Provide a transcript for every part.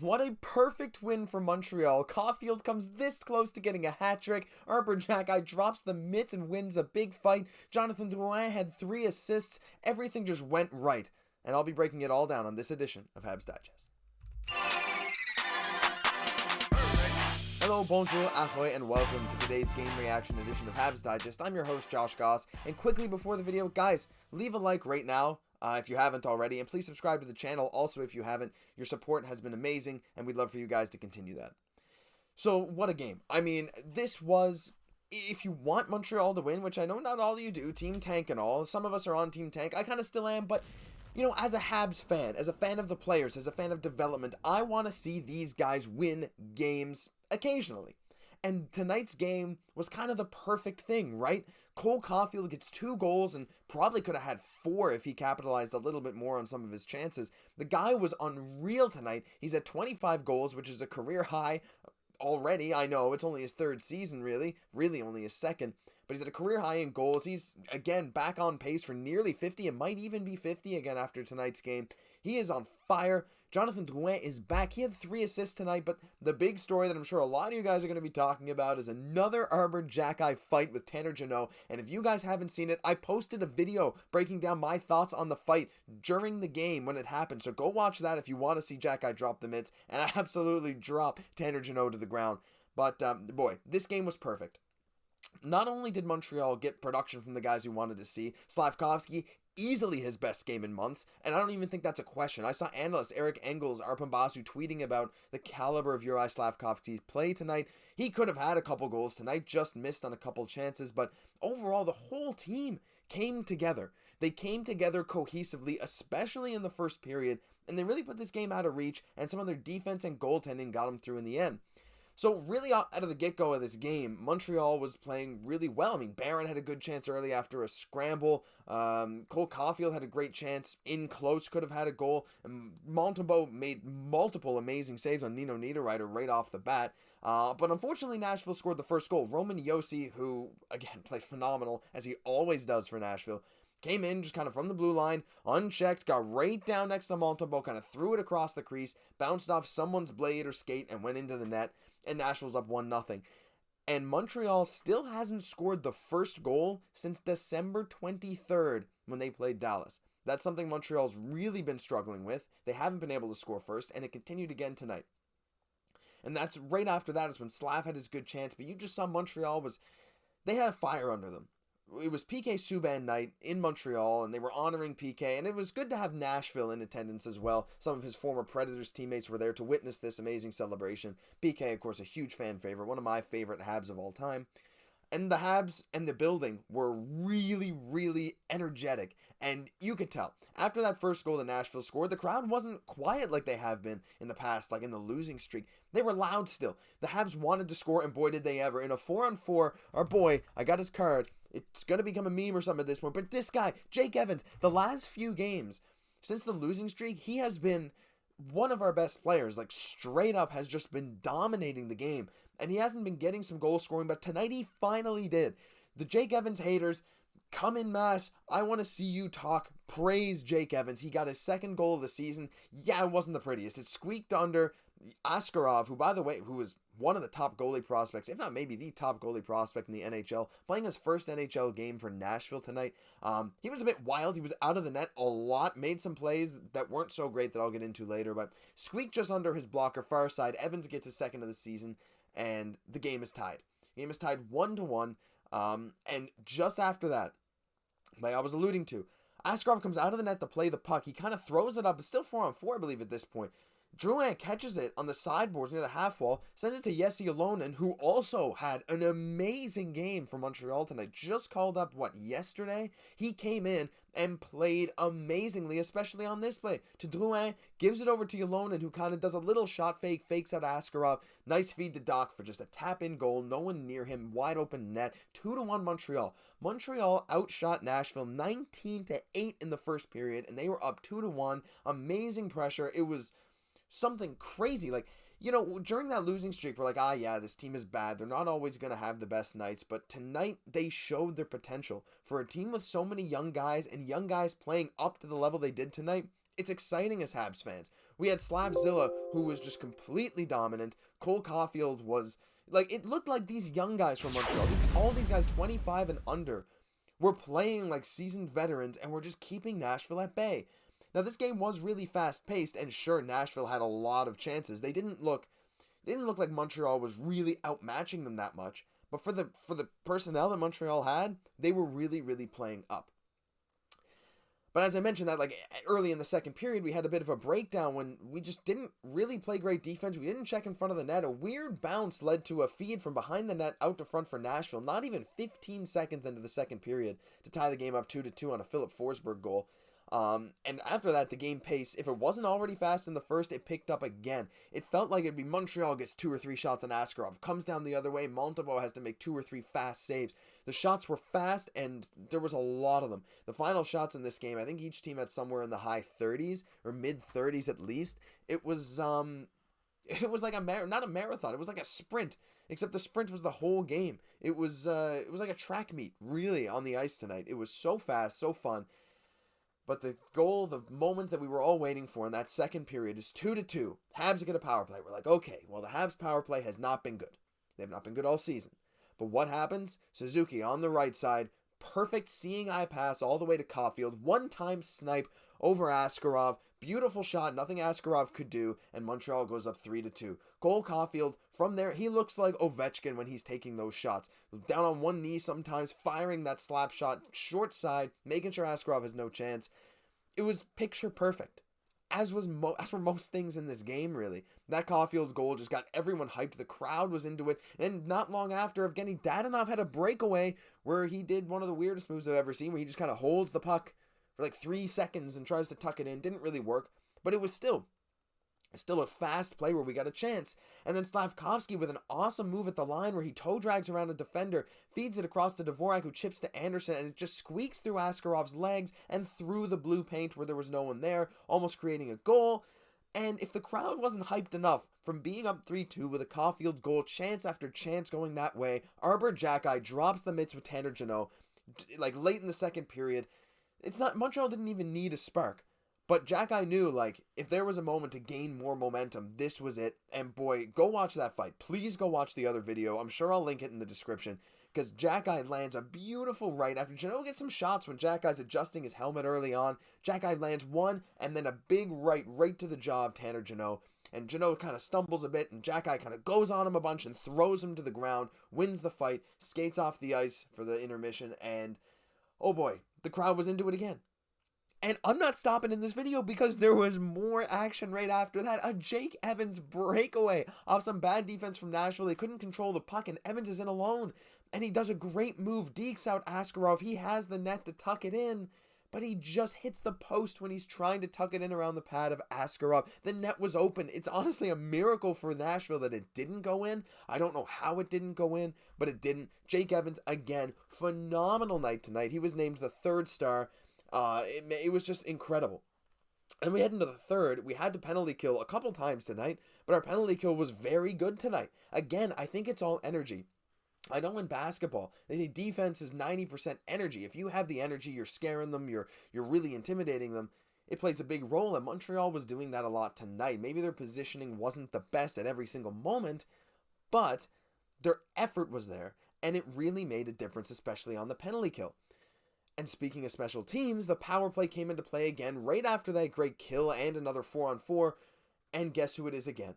What a perfect win for Montreal. Caufield comes this close to getting a hat trick. Xhekaj drops the mitts and wins a big fight. Jonathan Drouin had 3 assists. Everything just went right. And I'll be breaking it all down on this edition of Habs Digest. Hello, bonjour, ahoy, and welcome to today's game reaction edition of Habs Digest. I'm your host, Josh Gosse, and quickly before the video, guys, leave a like right now if you haven't already, and please subscribe to the channel also if you haven't. Your support has been amazing, and we'd love for you guys to continue that. So, what a game. I mean, this was, if you want Montreal to win, which I know not all of you do, Team Tank and all, some of us are on Team Tank, I kind of still am, but you know, as a Habs fan, as a fan of the players, as a fan of development, I want to see these guys win games occasionally. And tonight's game was kind of the perfect thing, right? Cole Caufield gets 2 goals and probably could have had 4 if he capitalized a little bit more on some of his chances. The guy was unreal tonight. He's at 25 goals, which is a career high already. I know it's only his 3rd season, really only his 2nd. But he's at a career high in goals. He's, again, back on pace for nearly 50 and might even be 50 again after tonight's game. He is on fire. Jonathan Drouin is back. He had 3 assists tonight, but the big story that I'm sure a lot of you guys are going to be talking about is another ARBER Xhekaj fight with Tanner Jeannot. And if you guys haven't seen it, I posted a video breaking down my thoughts on the fight during the game when it happened. So go watch that if you want to see Xhekaj drop the mitts and absolutely drop Tanner Jeannot to the ground. But boy, this game was perfect. Not only did Montreal get production from the guys we wanted to see, Slafkovsky, easily his best game in months, and I don't even think that's a question. I saw analyst Eric Engels, Arpambasu, tweeting about the caliber of Juraj Slafkovsky's play tonight. He could have had a couple goals tonight, just missed on a couple chances, but overall the whole team came together. They came together cohesively, especially in the first period, and they really put this game out of reach, and some of their defense and goaltending got them through in the end. So really out of the get-go of this game, Montreal was playing really well. I mean, Barron had a good chance early after a scramble. Cole Caufield had a great chance in close, could have had a goal. And Montembeault made multiple amazing saves on Nino Niederreiter right off the bat. But unfortunately, Nashville scored the first goal. Roman Josi, who, again, played phenomenal, as he always does for Nashville, came in just kind of from the blue line, unchecked, got right down next to Montembeault, kind of threw it across the crease, bounced off someone's blade or skate, and went into the net. And Nashville's up 1-0. And Montreal still hasn't scored the first goal since December 23rd when they played Dallas. That's something Montreal's really been struggling with. They haven't been able to score first, and it continued again tonight. And that's right after that is when Slav had his good chance, but you just saw Montreal they had a fire under them. It was PK Subban night in Montreal, and they were honoring PK, and it was good to have Nashville in attendance as well. Some of his former Predators teammates were there to witness this amazing celebration. PK, of course, a huge fan favorite, one of my favorite Habs of all time. And the Habs and the building were really, really energetic, and you could tell. After that first goal that Nashville scored, the crowd wasn't quiet like they have been in the past, like in the losing streak. They were loud still. The Habs wanted to score, and boy did they ever. In a 4-on-4, our boy, I got his card, it's going to become a meme or something at this point, but this guy, Jake Evans, the last few games, since the losing streak, he has been one of our best players, like straight up has just been dominating the game, and he hasn't been getting some goal scoring, but tonight he finally did. The Jake Evans haters, come in mass. I want to see you talk. Praise Jake Evans. He got his 2nd goal of the season. Yeah, it wasn't the prettiest. It squeaked under Askarov, who, by the way, who was one of the top goalie prospects, if not maybe the top goalie prospect in the NHL, playing his first NHL game for Nashville tonight. He was a bit wild. He was out of the net a lot, made some plays that weren't so great that I'll get into later, but squeaked just under his blocker, far side. Evans gets his 2nd of the season, and the game is tied. The game is tied 1-1, and just after that, like I was alluding to, Askarov comes out of the net to play the puck. He kind of throws it up. It's still 4-on-4, I believe, at this point. Drouin catches it on the sideboards near the half wall, sends it to Ylonen, who also had an amazing game for Montreal tonight. Just called up, yesterday? He came in and played amazingly, especially on this play. To Drouin, gives it over to Ylonen, who kind of does a little shot fake, fakes out Askarov. Nice feed to Dach for just a tap-in goal. No one near him, wide open net. 2-1 Montreal. Montreal outshot Nashville 19-8 in the first period, and they were up 2-1. Amazing pressure. It was something crazy. Like, you know, during that losing streak, we're like, yeah, this team is bad. They're not always going to have the best nights. But tonight, they showed their potential. For a team with so many young guys and young guys playing up to the level they did tonight, it's exciting as Habs fans. We had Slavzilla, who was just completely dominant. Cole Caufield was, like, it looked like these young guys from Montreal, all these guys 25 and under, were playing like seasoned veterans and were just keeping Nashville at bay. Now, this game was really fast-paced, and sure, Nashville had a lot of chances. They didn't look like Montreal was really outmatching them that much, but for the personnel that Montreal had, they were really, really playing up. But as I mentioned, that like early in the second period, we had a bit of a breakdown when we just didn't really play great defense. We didn't check in front of the net. A weird bounce led to a feed from behind the net out to front for Nashville. Not even 15 seconds into the second period to tie the game up 2-2 on a Philip Forsberg goal. And after that, the game pace, if it wasn't already fast in the first, it picked up again. It felt like it'd be Montreal gets 2 or 3 shots on Askarov, comes down the other way, Montembeault has to make 2 or 3 fast saves. The shots were fast, and there was a lot of them. The final shots in this game, I think each team had somewhere in the high 30s, or mid 30s at least. It was like not a marathon, it was like a sprint, except the sprint was the whole game. It was like a track meet, really, on the ice tonight. It was so fast, so fun. But the goal, the moment that we were all waiting for in that second period is 2-2. Habs get a power play. We're like, okay, well, the Habs power play has not been good. They've not been good all season. But what happens? Suzuki on the right side, perfect seeing eye pass all the way to Caufield, one-time snipe over Askarov, beautiful shot, nothing Askarov could do, and Montreal goes up 3-2. Cole Caufield, from there, he looks like Ovechkin when he's taking those shots. Down on one knee sometimes, firing that slap shot, short side, making sure Askarov has no chance. It was picture perfect. As were most things in this game, really. That Caufield goal just got everyone hyped. The crowd was into it. And not long after, Evgeny Dadonov had a breakaway where he did one of the weirdest moves I've ever seen, where he just kind of holds the puck for like 3 seconds and tries to tuck it in. Didn't really work, but it was still a fast play where we got a chance. And then Slavkovsky with an awesome move at the line where he toe drags around a defender, feeds it across to Dvorak, who chips to Anderson, and it just squeaks through Askarov's legs and through the blue paint where there was no one there, almost creating a goal. And if the crowd wasn't hyped enough from being up 3-2 with a Caufield goal, chance after chance going that way, ARBER Xhekaj drops the mitts with Tanner Jeannot, like late in the second period. Montreal didn't even need a spark. But Xhekaj knew, like, if there was a moment to gain more momentum, this was it. And boy, go watch that fight. Please go watch the other video. I'm sure I'll link it in the description. Because Xhekaj lands a beautiful right after Jeannot gets some shots when Xhekaj's adjusting his helmet early on. Xhekaj lands one and then a big right to the jaw of Tanner Jeannot. And Jeannot kind of stumbles a bit, and Xhekaj kind of goes on him a bunch and throws him to the ground, wins the fight, skates off the ice for the intermission, and oh boy, the crowd was into it again. And I'm not stopping in this video because there was more action right after that. A Jake Evans breakaway off some bad defense from Nashville. They couldn't control the puck, and Evans is in alone. And he does a great move, dekes out Askarov. He has the net to tuck it in, but he just hits the post when he's trying to tuck it in around the pad of Askarov. The net was open. It's honestly a miracle for Nashville that it didn't go in. I don't know how it didn't go in, but it didn't. Jake Evans, again, phenomenal night tonight. He was named the 3rd star. It was just incredible. And we head into the third. We had to penalty kill a couple times tonight, but our penalty kill was very good tonight. Again, I think it's all energy. I know in basketball, they say defense is 90% energy. If you have the energy, you're scaring them, you're really intimidating them. It plays a big role, and Montreal was doing that a lot tonight. Maybe their positioning wasn't the best at every single moment, but their effort was there, and it really made a difference, especially on the penalty kill. And speaking of special teams, the power play came into play again right after that great kill and another 4-on-4. And guess who it is again?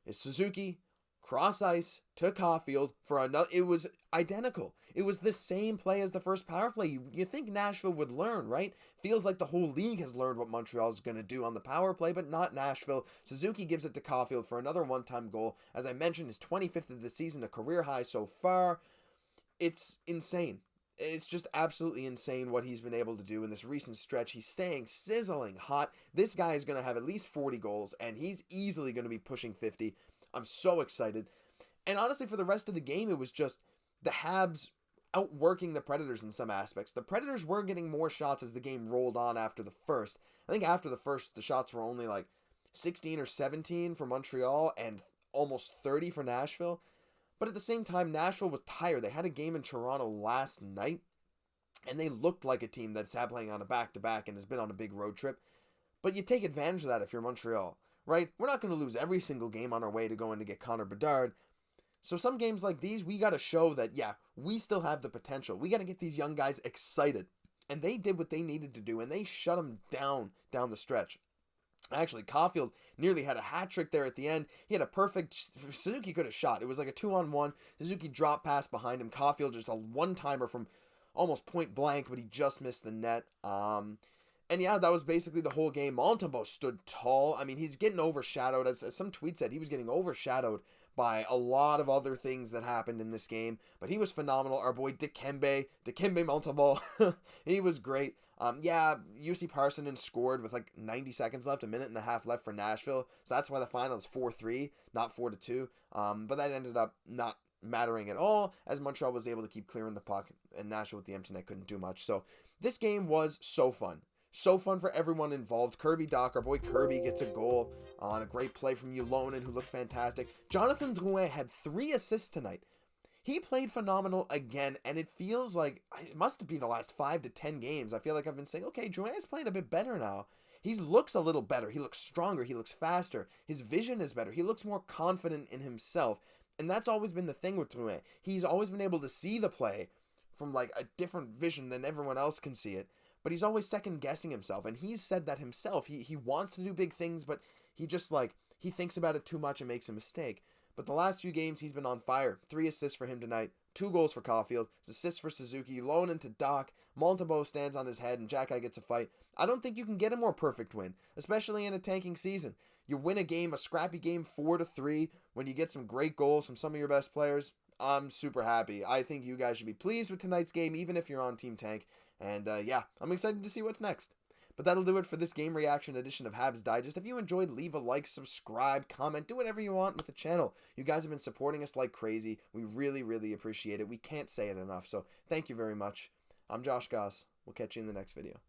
It's Suzuki, cross ice to Caufield for another. It was identical. It was the same play as the first power play. You think Nashville would learn, right? Feels like the whole league has learned what Montreal is going to do on the power play, but not Nashville. Suzuki gives it to Caufield for another one-time goal. As I mentioned, his 25th of the season, a career high so far. It's insane. It's just absolutely insane what he's been able to do in this recent stretch. He's staying sizzling hot. This guy is going to have at least 40 goals, and he's easily going to be pushing 50. I'm so excited. And honestly, for the rest of the game, it was just the Habs outworking the Predators in some aspects. The Predators were getting more shots as the game rolled on after the first. I think after the first, the shots were only like 16 or 17 for Montreal and almost 30 for Nashville. But at the same time, Nashville was tired. They had a game in Toronto last night, and they looked like a team that's playing on a back-to-back and has been on a big road trip. But you take advantage of that if you're Montreal, right? We're not going to lose every single game on our way to going to get Connor Bedard. So some games like these, we got to show that, yeah, we still have the potential. We got to get these young guys excited. And they did what they needed to do, and they shut them down the stretch. Actually, Caufield nearly had a hat trick there at the end. He had a perfect... Suzuki could have shot. It was like a 2-on-1. Suzuki drop pass behind him. Caufield just a one-timer from almost point blank, but he just missed the net. And yeah, that was basically the whole game. Montembeault stood tall. I mean, he's getting overshadowed. As some tweet said, he was getting overshadowed by a lot of other things that happened in this game. But he was phenomenal. Our boy Dikembe Montembeault, he was great. Yeah, UC Parsonen scored with like 90 seconds left, a minute and a half left for Nashville. So that's why the final is 4-3, not 4-2. But that ended up not mattering at all, as Montreal was able to keep clearing the puck, and Nashville with the empty net couldn't do much. So this game was so fun. So fun for everyone involved. Kirby Dach, our boy Kirby, gets a goal on a great play from Ylonen, who looked fantastic. Jonathan Drouin had 3 assists tonight. He played phenomenal again, and it feels like it must be the last 5 to 10 games. I feel like I've been saying, okay, Drouin is playing a bit better now. He looks a little better. He looks stronger. He looks faster. His vision is better. He looks more confident in himself. And that's always been the thing with Drouin. He's always been able to see the play from like a different vision than everyone else can see it. But he's always second guessing himself, and he's said that himself. He wants to do big things, but he just he thinks about it too much and makes a mistake. But the last few games, he's been on fire. 3 assists for him tonight, 2 goals for Caufield, assists for Suzuki, Ylonen to Dach, Montembeault stands on his head, and Xhekaj gets a fight. I don't think you can get a more perfect win, especially in a tanking season. You win a game, a scrappy game, 4-3, when you get some great goals from some of your best players. I'm super happy. I think you guys should be pleased with tonight's game, even if you're on Team Tank. And yeah, I'm excited to see what's next. But that'll do it for this game reaction edition of Habs Digest. If you enjoyed, leave a like, subscribe, comment, do whatever you want with the channel. You guys have been supporting us like crazy. We really, really appreciate it. We can't say it enough. So thank you very much. I'm Josh Gosse. We'll catch you in the next video.